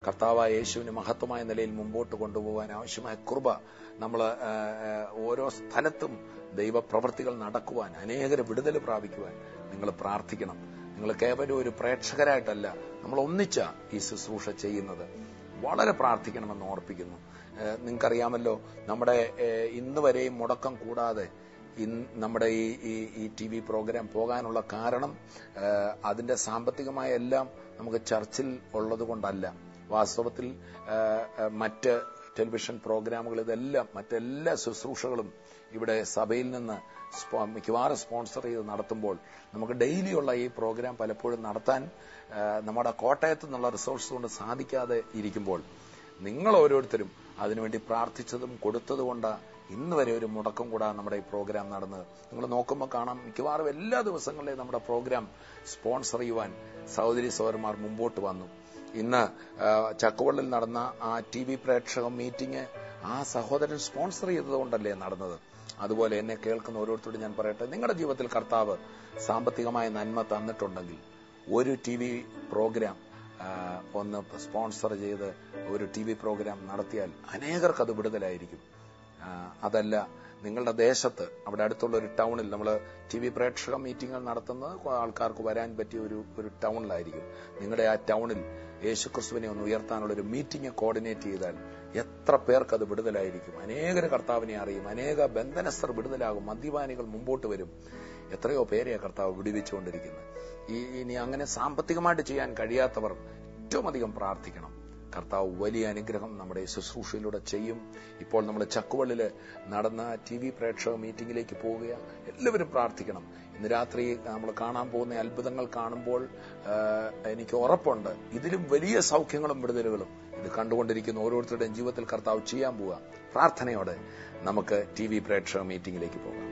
കർത്താവായ യേശുവിന് മഹത്വമായ നിലയിൽ മുമ്പോട്ട് കൊണ്ടുപോകാൻ ആവശ്യമായ കൃപ നമ്മൾ ഓരോ സ്ഥലത്തും ദൈവപ്രവൃത്തികൾ നടക്കുവാൻ, അനേകരെ വിടുതൽ പ്രാപിക്കുവാൻ നിങ്ങൾ പ്രാർത്ഥിക്കണം. നിങ്ങൾ കേവലം ഒരു പ്രേക്ഷകരായിട്ടല്ല, നമ്മൾ ഒന്നിച്ച ഈ ശുശ്രൂഷ ചെയ്യുന്നത്. വളരെ പ്രാർത്ഥിക്കണമെന്ന് ഓർപ്പിക്കുന്നു. നിങ്ങൾക്കറിയാമല്ലോ, നമ്മുടെ ഇന്ന് വരെയും മുടക്കം കൂടാതെ നമ്മുടെ ഈ TV പ്രോഗ്രാം പോകാനുള്ള കാരണം അതിന്റെ സാമ്പത്തികമായ എല്ലാം നമുക്ക് ചർച്ചിൽ ഉള്ളത് കൊണ്ടല്ല. വാസ്തവത്തിൽ മറ്റ് ടെലിവിഷൻ പ്രോഗ്രാമുകൾ, ഇതെല്ലാം മറ്റെല്ലാ ശുശ്രൂഷകളും ഇവിടെ സഭയിൽ നിന്ന് മിക്കവാറും സ്പോൺസർ ചെയ്ത് നടത്തുമ്പോൾ നമുക്ക് ഡെയിലിയുള്ള ഈ പ്രോഗ്രാം പലപ്പോഴും നടത്താൻ നമ്മുടെ കോട്ടയത്ത് നിന്നുള്ള റിസോഴ്സ് കൊണ്ട് സാധിക്കാതെ ഇരിക്കുമ്പോൾ നിങ്ങൾ ഓരോരുത്തരും അതിനുവേണ്ടി പ്രാർത്ഥിച്ചതും കൊടുത്തതുകൊണ്ട് ഇന്ന് വരെ ഒരു മുടക്കം കൂടാതെ നമ്മുടെ ഈ പ്രോഗ്രാം നടന്നത്. നിങ്ങൾ നോക്കുമ്പോൾ കാണാം, മിക്കവാറും എല്ലാ ദിവസങ്ങളിലും നമ്മുടെ പ്രോഗ്രാം സ്പോൺസർ ചെയ്യുവാൻ സഹോദരി സഹോദരന്മാർ മുമ്പോട്ട് വന്നു. ഇന്ന് ചക്കുവള്ളിൽ നടന്ന ആ TV പ്രേക്ഷക മീറ്റിംഗ് ആ സഹോദരൻ സ്പോൺസർ ചെയ്തതുകൊണ്ടല്ലേ നടന്നത്. അതുപോലെ എന്നെ കേൾക്കുന്ന ഓരോരുത്തരോടും ഞാൻ പറയട്ടെ, നിങ്ങളുടെ ജീവിതത്തിൽ കർത്താവ് സാമ്പത്തികമായ നന്മ തന്നിട്ടുണ്ടെങ്കിൽ ഒരു TV പ്രോഗ്രാം ഒന്ന് സ്പോൺസർ ചെയ്ത് ഒരു TV പ്രോഗ്രാം നടത്തിയാൽ അനേകർക്ക് അത് വിടുതലായിരിക്കും. അതല്ല, നിങ്ങളുടെ ദേശത്ത് അവിടെ അടുത്തുള്ള ഒരു ടൗണിൽ നമ്മൾ TV പ്രേക്ഷക മീറ്റിംഗുകൾ നടത്തുന്നത് ആൾക്കാർക്ക് വരാൻ പറ്റിയ ഒരു ടൗണിലായിരിക്കും. നിങ്ങളുടെ ആ ടൗണിൽ യേശുക്രിസ്തുവിനെ ഒന്ന് ഉയർത്താനുള്ള ഒരു മീറ്റിംഗ് കോർഡിനേറ്റ് ചെയ്താൽ എത്ര പേർക്ക് അത് വിടുതലായിരിക്കും. അനേകർ കർത്താവിനെ അറിയും, അനേക ബന്ധനസ്ഥർ വിടുതലാകും, മദ്യപാനികൾ മുമ്പോട്ട് വരും. എത്രയോ പേരെയാ കർത്താവ് വിടുവിച്ചുകൊണ്ടിരിക്കുന്നത്. ഇനി അങ്ങനെ സാമ്പത്തികമായിട്ട് ചെയ്യാൻ കഴിയാത്തവർ ഏറ്റവും അധികം പ്രാർത്ഥിക്കണം. കർത്താവ് വലിയ അനുഗ്രഹം നമ്മുടെ ശുശ്രൂഷയിലൂടെ ചെയ്യും. ഇപ്പോൾ നമ്മൾ ചക്കുവള്ളില് നടന്ന TV പ്രേക്ഷക മീറ്റിംഗിലേക്ക് പോവുകയാണ്. എല്ലാവരും പ്രാർത്ഥിക്കണം. ഇന്ന് രാത്രി നമ്മൾ കാണാൻ പോകുന്ന അത്ഭുതങ്ങൾ കാണുമ്പോൾ എനിക്ക് ഉറപ്പുണ്ട്, ഇതിലും വലിയ സൗഖ്യങ്ങളും വിടുതലുകളും ഇത് കണ്ടുകൊണ്ടിരിക്കുന്ന ഓരോരുത്തരുടെയും ജീവിതത്തിൽ കർത്താവ് ചെയ്യാൻ പോവുക. പ്രാർത്ഥനയോടെ നമുക്ക് TV പ്രേക്ഷക മീറ്റിംഗിലേക്ക് പോകാം.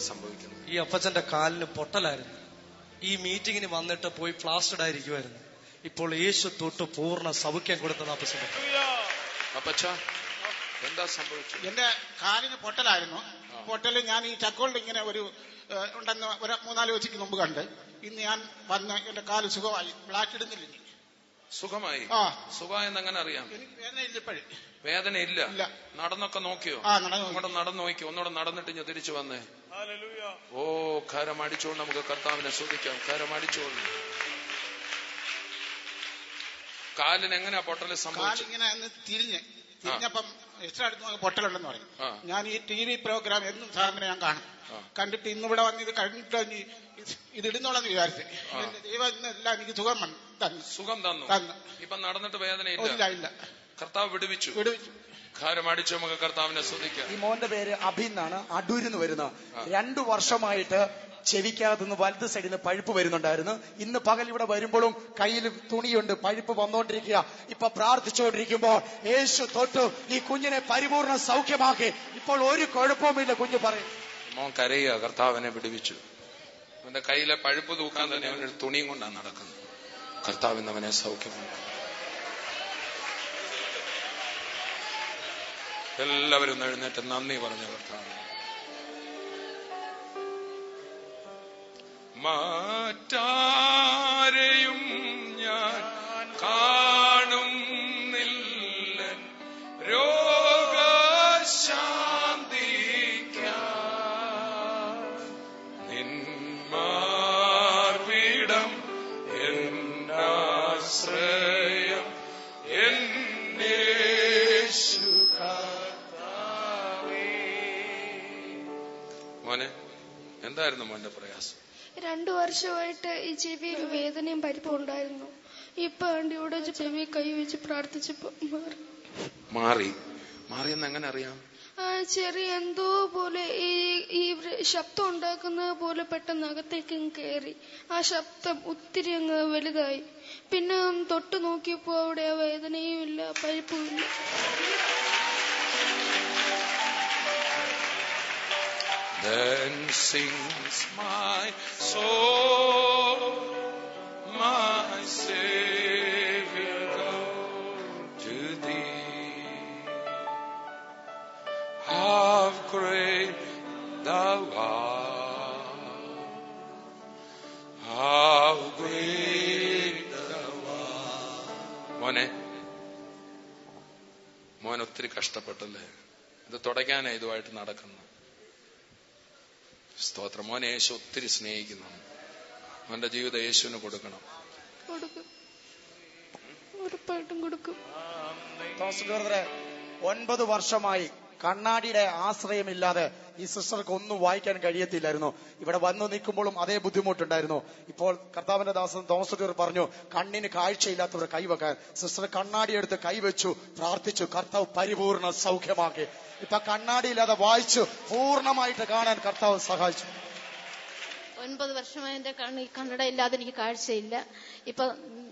സംഭവിക്കുന്നു. ഈ അപ്പച്ചന്റെ കാലിന് പൊട്ടലായിരുന്നു. ഈ മീറ്റിങ്ങിന് വന്നിട്ട് പോയി പ്ലാസ്റ്റഡ് ആയിരിക്കുമായിരുന്നു. ഇപ്പോൾ യേശു തൊട്ട് പൂർണ്ണ സൗഖ്യം കൊടുത്തത് അപ്പച്ചൻ. അപ്പച്ച, എന്താ സംഭവിച്ചത്? എന്റെ കാലിന് പൊട്ടലായിരുന്നു. പൊട്ടല് ഞാൻ ഈ ചക്കോളിൽ ഇങ്ങനെ ഒരു ഉണ്ടെന്ന് 3-4 ദിവസത്തേക്ക് മുമ്പ് കണ്ട്. ഇന്ന് ഞാൻ വന്ന് എന്റെ കാല് സുഖമായി. ബ്ലാക്ക് ഇടുന്നില്ല. സുഖമായി? സുഖമായെന്ന് എങ്ങനെ അറിയാം? എനിക്ക് വേദനയില്ല. ഇപ്പോഴും വേദനയില്ല? നടന്നൊക്കെ നോക്കിയോ? അങ്ങോട്ട് നടന്നു നോക്കിയോ? ഒന്നുകൂടെ നടന്നിട്ട് ഞാൻ തിരിച്ചു വന്നേ. ഓ, കരം അടിച്ചോണ്ട് നമുക്ക് കർത്താവിനെ ശ്രദ്ധിക്കാം. കരം അടിച്ചോണ്ട്. കാലിന് എങ്ങനെയാ പൊട്ടല് സംഭവിച്ചത്? ഇങ്ങനെ തിരിഞ്ഞപ്പം എക്സ്ട്രാ അടുത്ത് പൊട്ടലുണ്ടെന്ന് പറയും. ഞാൻ ഈ TV പ്രോഗ്രാം എന്നും സാറിനെ ഞാൻ കാണും. കണ്ടിട്ട് ഇന്നിവിടെ വന്ന് ഇത് കഴിഞ്ഞിട്ട് ഇത് ഇടുന്നോളെന്ന് വിചാരിച്ചു. ദൈവം ഇന്നെല്ലാം എനിക്ക് സുഖം തന്നു. ഇപ്പൊ നടന്നിട്ട് വേദനയില്ല. കർത്താവ് വിടുവിച്ചു. ഖാരമടിച്ച് നമുക്ക് കർത്താവിനെ സ്തുതിക്കാം. ഈ മോന്റെ പേര് അഭിന്നാണ്, അടൂരിന്ന് വരുന്ന. 2 വർഷമായിട്ട് ചെവിക്കകത്തുനിന്ന് വലത് സൈഡിൽ നിന്ന് പഴുപ്പ് വരുന്നുണ്ടായിരുന്നു. ഇന്ന് പകൽ ഇവിടെ വരുമ്പോഴും കയ്യിൽ തുണിയുണ്ട്, പഴുപ്പ് വന്നുകൊണ്ടിരിക്കുക. ഇപ്പൊ പ്രാർത്ഥിച്ചുകൊണ്ടിരിക്കുമ്പോൾ യേശു തൊട്ടു ഈ കുഞ്ഞിനെ പരിപൂർണ സൗഖ്യമാക്കി. ഇപ്പോൾ ഒരു കുഴപ്പവുമില്ല. കുഞ്ഞ് പറയും, മോൻ കരയുക, കർത്താവിനെ വിടുവിച്ചു. അവന്റെ കയ്യിലെ പഴുപ്പ് തൂക്കാൻ തന്നെ അവനൊരു തുണിയും കൊണ്ടാണ് നടക്കുന്നത്. കർത്താവിന് അവനെ സൗഖ്യമാക്കി. എല്ലാവരും എഴുന്നേറ്റ് നന്ദി പറഞ്ഞ കർത്താവ്. മറ്റാരെയും ഞാൻ കാണുന്നില്ല രോഗശാന്തിക്കാൻ. നിന്മാർവിടം എന്നാശ്രയം എന്നേശു. മോനെ, എന്തായിരുന്നു മോന്റെ പ്രയാസം? 2 വർഷമായിട്ട് ഈ ചെവിയിൽ വേദനയും പരിപ്പും ഉണ്ടായിരുന്നു. ഇപ്പൊ ഇവിടെ ചെവി കൈ വെച്ച് പ്രാർത്ഥിച്ചപ്പോ മാറിയെന്ന് എങ്ങനെ അറിയാം? ചെറിയ എന്തോ പോലെ ഈ ശബ്ദം ഉണ്ടാക്കുന്നത് പോലെ പെട്ടെന്ന് അകത്തേക്ക് കയറി. ആ ശബ്ദം ഒത്തിരി അങ്ങ് വലുതായി. പിന്നെ തൊട്ട് നോക്കിയപ്പോ അവിടെ വേദനയും ഇല്ല, പരിപ്പും ഇല്ല. Then sings my soul, my Savior, go to thee. Of great thou art. How great thou art. മോൻ ഒത്തിരി കഷ്ടപ്പെട്ടല്ലേ? ഇത് തുടയ്ക്കാനാ ഇതുമായിട്ട് നടക്കുന്നു. സ്തോത്രം. മോനെ യേശു ഒത്തിരി സ്നേഹിക്കുന്നു. മോന്റെ ജീവിതം യേശുവിന് കൊടുക്കണം. ഉറപ്പായിട്ടും കൊടുക്കും. 9 വർഷമായി കണ്ണാടിയുടെ ആശ്രയമില്ലാതെ ഈ സിസ്റ്റർക്ക് ഒന്നും വായിക്കാൻ കഴിയത്തില്ലായിരുന്നു. ഇവിടെ വന്നു നിൽക്കുമ്പോഴും അതേ ബുദ്ധിമുട്ടുണ്ടായിരുന്നു. ഇപ്പോൾ കർത്താവിന്റെ ദാസൻ തോമസ് പറഞ്ഞു, കണ്ണിന് കാഴ്ചയില്ലാത്തവർ കൈവെക്കാൻ. സിസ്റ്റർ കണ്ണാടി എടുത്ത് കൈവച്ചു, പ്രാർത്ഥിച്ചു, കർത്താവ് പരിപൂർണ സൗഖ്യമാക്കി. ഇപ്പൊ കണ്ണാടിയില്ലാതെ വായിച്ചു പൂർണ്ണമായിട്ട് കാണാൻ കർത്താവ് സഹായിച്ചു. 9 വർഷമായി എന്റെ കണ്ണട ഇല്ലാതെ എനിക്ക് കാഴ്ചയില്ല. ഇപ്പൊ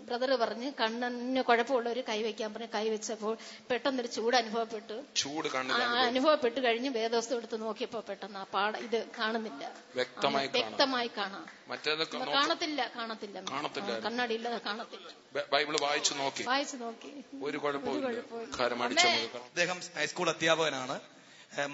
ബ്രദർ പറഞ്ഞ് കണ്ണിന് കുഴപ്പമുള്ളവര് കൈവയ്ക്കാൻ പറഞ്ഞ് കൈവച്ചപ്പോൾ പെട്ടെന്നൊരു ചൂട് അനുഭവപ്പെട്ട് കഴിഞ്ഞ് വേദോസ്തം എടുത്ത് നോക്കിയപ്പോ പെട്ടെന്ന് ആ ഇത് കാണുന്നില്ല, വ്യക്തമായി കാണാം. കാണത്തില്ല കണ്ണാടി ഇല്ലാതെ കാണത്തില്ല. ബൈബിള് വായിച്ചു നോക്കി ഒരു കുഴപ്പമില്ല. അദ്ദേഹം ഹൈസ്കൂൾ അധ്യാപകനാണ്.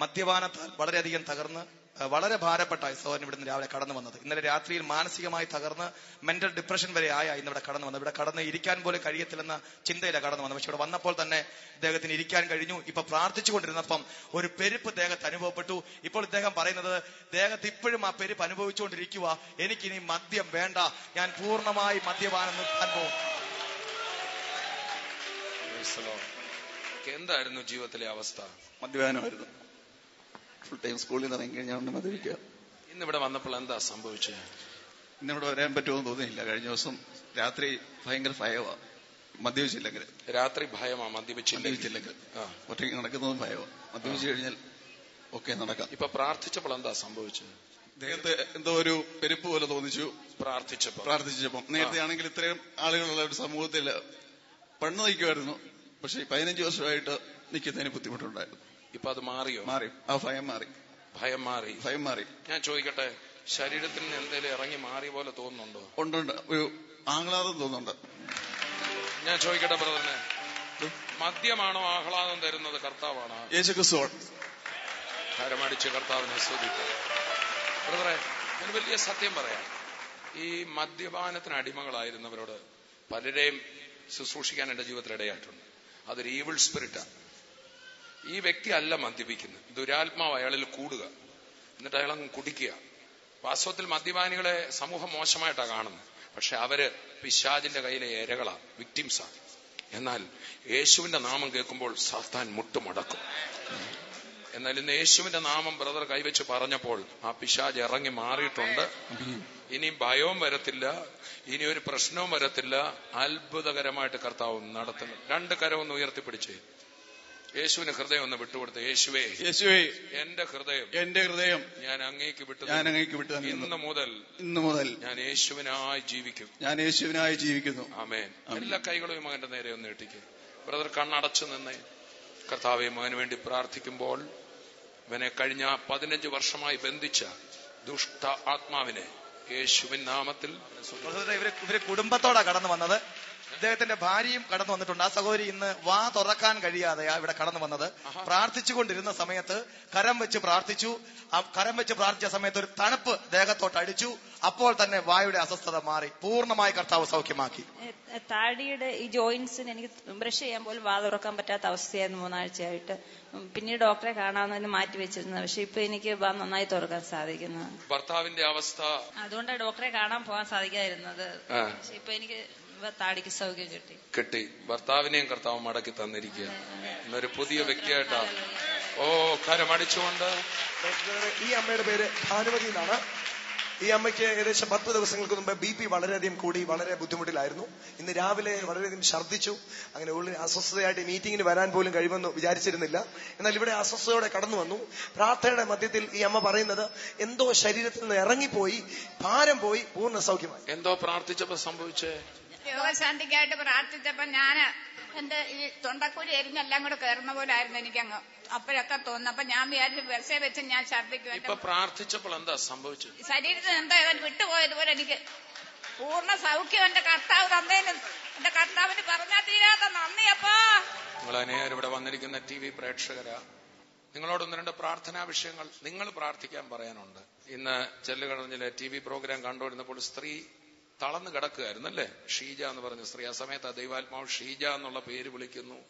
മദ്യപാനത്താൽ വളരെയധികം തകർന്ന് വളരെ ഭാരപ്പെട്ട സഹോദരൻ ഇവിടുന്ന് രാവിലെ കടന്നു വന്നത്. ഇന്നലെ രാത്രിയിൽ മാനസികമായി തകർന്ന് മെന്റൽ ഡിപ്രഷൻ വരെ ഇന്ന് ഇവിടെ കടന്നു വന്നത്. ഇവിടെ കടന്ന് ഇരിക്കാൻ പോലും കഴിയത്തില്ലെന്ന ചിന്തയിലാണ് കടന്നു വന്നത്. പക്ഷെ ഇവിടെ വന്നപ്പോൾ തന്നെ ഇദ്ദേഹത്തിന് ഇരിക്കാൻ കഴിഞ്ഞു. ഇപ്പൊ പ്രാർത്ഥിച്ചുകൊണ്ടിരുന്നപ്പം ഒരു പെരുപ്പ് ദേഹത്ത് അനുഭവപ്പെട്ടു. ഇപ്പോൾ ഇദ്ദേഹം പറയുന്നത് ദേഹത്ത് ഇപ്പോഴും ആ പെരുപ്പ് അനുഭവിച്ചുകൊണ്ടിരിക്കുക. എനിക്കിനി മദ്യം വേണ്ട, ഞാൻ പൂർണ്ണമായി മദ്യപാനം നിർത്താൻ പോകും. എന്തായിരുന്നു ജീവിതത്തിലെ അവസ്ഥ? മദ്യപാനമായിരുന്നു. ഫുൾ ടൈം സ്കൂളിൽ നിന്ന് ഇറങ്ങി കഴിഞ്ഞാൽ മദ്യപിക്കുക. ഇന്നിവിടെ വന്നപ്പോൾ എന്താ സംഭവിച്ചത്? ഇന്നിവിടെ വരാൻ പറ്റുമെന്ന് തോന്നിയില്ല. കഴിഞ്ഞ ദിവസം രാത്രി ഭയങ്കര ഭയവാ മദ്യപിച്ചില്ലെങ്കിൽ. രാത്രി ഭയമാ മദ്യപിച്ചില്ലെങ്കിൽ? ഒറ്റയ്ക്ക് നടക്കുന്നതും ഭയവാ. മദ്യപിച്ചു കഴിഞ്ഞാൽ ഒക്കെ നടക്കാം. ഇപ്പൊ പ്രാർത്ഥിച്ചപ്പോൾ എന്താ സംഭവിച്ചത്? ദേഹത്ത് എന്തോ ഒരു പെരുപ്പ് പോലെ തോന്നിച്ചു പ്രാർത്ഥിച്ചപ്പം. നേരത്തെ ആണെങ്കിൽ ഇത്രയും ആളുകളുള്ള ഒരു സമൂഹത്തിൽ പണ്ണ് നിൽക്കുമായിരുന്നു. പക്ഷെ 15 വർഷമായിട്ട് നിൽക്കുന്നതിന് ബുദ്ധിമുട്ടുണ്ടായിരുന്നു. ഇപ്പൊ അത് മാറിയോ? മാറി. ആ ഭയം മാറി. ഞാൻ ചോദിക്കട്ടെ, ശരീരത്തിൽ നിന്ന് എന്തെങ്കിലും ഇറങ്ങി മാറിയ പോലെ തോന്നുന്നുണ്ടോ? ഉണ്ട്. ഒരു ആഹ്ലാദം തോന്നുന്നുണ്ട്. ഞാൻ ചോദിക്കട്ടെ ബ്രദറിനെ, മദ്യമാണോ ആഹ്ലാദം തരുന്നത്? കർത്താവാണോ? യേശുക്രിസ്തുവാണ്. കരമടിച്ച് കർത്താവിനെ സ്തുതിക്കുക. ബ്രദറെ, ഞാൻ വലിയ സത്യം പറയാം. ഈ മദ്യപാനത്തിന് അടിമകളായിരുന്നവരോട് പലരെയും ശുശ്രൂഷിക്കാൻ എന്റെ ജീവിതത്തിൽ ഇടയായിട്ടുണ്ട്. അതൊരു ഈവിൾ സ്പിരിറ്റാണ്. ഈ വ്യക്തി അല്ല മദ്യപിക്കുന്നത്, ദുരാത്മാവ് അയാളിൽ കൂടുക, എന്നിട്ട് അയാളങ്ങ് കുടിക്കുക. വാസ്തവത്തിൽ മദ്യപാനികളെ സമൂഹം മോശമായിട്ടാണ് കാണുന്നത്. പക്ഷെ അവര് പിശാചിന്റെ കയ്യിലെ ഇരകളാ, വിക്ടിംസാണ്. എന്നാൽ യേശുവിന്റെ നാമം കേൾക്കുമ്പോൾ സാത്താൻ മുട്ടുമടക്കും. എന്നാൽ ഇന്ന് യേശുവിന്റെ നാമം ബ്രദർ കൈവച്ച് പറഞ്ഞപ്പോൾ ആ പിശാച് ഇറങ്ങി മാറിയിട്ടുണ്ട്. ഇനി ഭയവും വരത്തില്ല, ഇനി ഒരു പ്രശ്നവും വരത്തില്ല. അത്ഭുതകരമായിട്ട് കർത്താവ് നടത്തുന്നു. 2 കരമൊന്ന് ഉയർത്തിപ്പിടിച്ചേ. യേശുവിന് ഹൃദയം ഒന്ന് വിട്ടുകൊടുത്ത്. യേശുവേ, എന്റെ ഹൃദയം ഞാൻ അങ്ങേക്ക് വിട്ടു. ഇന്ന് മുതൽ ഞാൻ യേശുവിനായി ജീവിക്കുന്നു. ആമേൻ. എല്ലാ കൈകളും മകന്റെ നേരെ ഒന്ന് ഇട്ടിക്കും. ബ്രദർ കണ്ണടച്ചു നിന്നേ. കർത്താവെ, മകന് വേണ്ടി പ്രാർത്ഥിക്കുമ്പോൾ ഇവനെ കഴിഞ്ഞ 15 വർഷമായി ബന്ധിച്ച ദുഷ്ട ആത്മാവിനെ യേശുവിൻ നാമത്തിൽ. ഇവര് കുടുംബത്തോടാ കടന്നു വന്നത്. ഇദ്ദേഹത്തിന്റെ ഭാര്യയും കടന്നു വന്നിട്ടുണ്ട്. ആ സഹോദരി ഇന്ന് വാ തുറക്കാൻ കഴിയാതെയാ ഇവിടെ കടന്നു വന്നത്. പ്രാർത്ഥിച്ചുകൊണ്ടിരുന്ന സമയത്ത് കരം വെച്ച് പ്രാർത്ഥിച്ചു. ആ കരം വെച്ച് പ്രാർത്ഥിച്ച സമയത്ത് ഒരു തണുപ്പ് ദേഹത്തോട്ട് അടിച്ചു. അപ്പോൾ തന്നെ വായുടെ അസ്വസ്ഥത മാറി. പൂർണ്ണമായി കർത്താവ് സൗഖ്യമാക്കി. താടിയുടെ ഈ ജോയിന്റ്സിന് എനിക്ക് ബ്രഷ് ചെയ്യാൻ പോലും വാ തുറക്കാൻ പറ്റാത്ത അവസ്ഥയായിരുന്നു 3 ആഴ്ചയായിട്ട്. പിന്നീട് ഡോക്ടറെ കാണാമെന്ന് മാറ്റി വെച്ചിരുന്നത്. പക്ഷെ ഇപ്പൊ എനിക്ക് വാ നന്നായി തുറക്കാൻ സാധിക്കുന്നു. ഭർത്താവിന്റെ അവസ്ഥ അതുകൊണ്ടാണ് ഡോക്ടറെ കാണാൻ പോകാൻ സാധിക്കാതിരുന്നത്. പക്ഷെ ഇപ്പൊ എനിക്ക് താടിക്ക് സൗഖ്യം കിട്ടി. ഭർത്താവിനെയും കർത്താവ് മടക്കി തന്നിരിക്കുക. എന്നൊരു പുതിയ വ്യക്തിയായിട്ടാ. കരമടിച്ചുകൊണ്ട്. ഈ അമ്മയുടെ പേര് ഭാനുമതി എന്നാണ്. ഈ അമ്മയ്ക്ക് ഏകദേശം 10 ദിവസങ്ങൾക്ക് മുമ്പ് BP വളരെയധികം കൂടി വളരെ ബുദ്ധിമുട്ടിലായിരുന്നു. ഇന്ന് രാവിലെ വളരെയധികം ഛർദ്ദിച്ചു. അങ്ങനെ ഉള്ളിൽ അസ്വസ്ഥതയായിട്ട് മീറ്റിങ്ങിന് വരാൻ പോലും കഴിയുമെന്ന് വിചാരിച്ചിരുന്നില്ല. എന്നാൽ ഇവിടെ അസ്വസ്ഥതയോടെ കടന്നു വന്നു. പ്രാർത്ഥനയുടെ മധ്യത്തിൽ ഈ അമ്മ പറയുന്നത് എന്തോ ശരീരത്തിൽ നിന്ന് ഇറങ്ങിപ്പോയി, ഭാരം പോയി, പൂർണ്ണ സൗഖ്യമായി. എന്തോ പ്രാർത്ഥിച്ചപ്പോ സംഭവിച്ചേ? രോഗശാന്തിക്കായിട്ട് പ്രാർത്ഥിച്ചപ്പോ എന്റെ ഈ തൊണ്ടക്കുഴി എരിഞ്ഞെല്ലാം കൂടെ കയറുന്ന പോലെ ആയിരുന്നു എനിക്കങ്ങ് അപ്പോഴൊക്കെ തോന്നുന്നു. അപ്പൊ ഞാൻ വിചാരിച്ചു വെറുതെ വെച്ച് ഞാൻ ഛർദ്ദിക്കും. ഇപ്പൊ പ്രാർത്ഥിച്ചപ്പോൾ എന്താ സംഭവിച്ചത്? ശരീരത്തിൽ എന്തോ വിട്ടുപോയതുപോലെ എനിക്ക് പൂർണ്ണ സൗഖ്യം എന്റെ കർത്താവ് തന്നേനും എന്റെ കർത്താവിന് പറഞ്ഞാൽ തീരാത്ത നന്ദിയപ്പാ. നിങ്ങൾ അനേകം ഇവിടെ വന്നിരിക്കുന്ന TV പ്രേക്ഷകരാ, നിങ്ങളോട് ഒന്ന് രണ്ട് പ്രാർത്ഥനാ വിഷയങ്ങൾ നിങ്ങൾ പ്രാർത്ഥിക്കാൻ പറയാനുണ്ട്. ഇന്ന് ചെല്ലുകടഞ്ഞിലെ TV പ്രോഗ്രാം കണ്ടുവരുന്നപ്പോൾ സ്ത്രീ തളർന്നു കിടക്കുകയായിരുന്നു അല്ലേ? ഷീജ എന്ന് പറഞ്ഞ സ്ത്രീ. ആ സമയത്ത് ആ ദൈവാത്മാവ് ഷീജ എന്നുള്ള പേര് വിളിക്കുന്നു.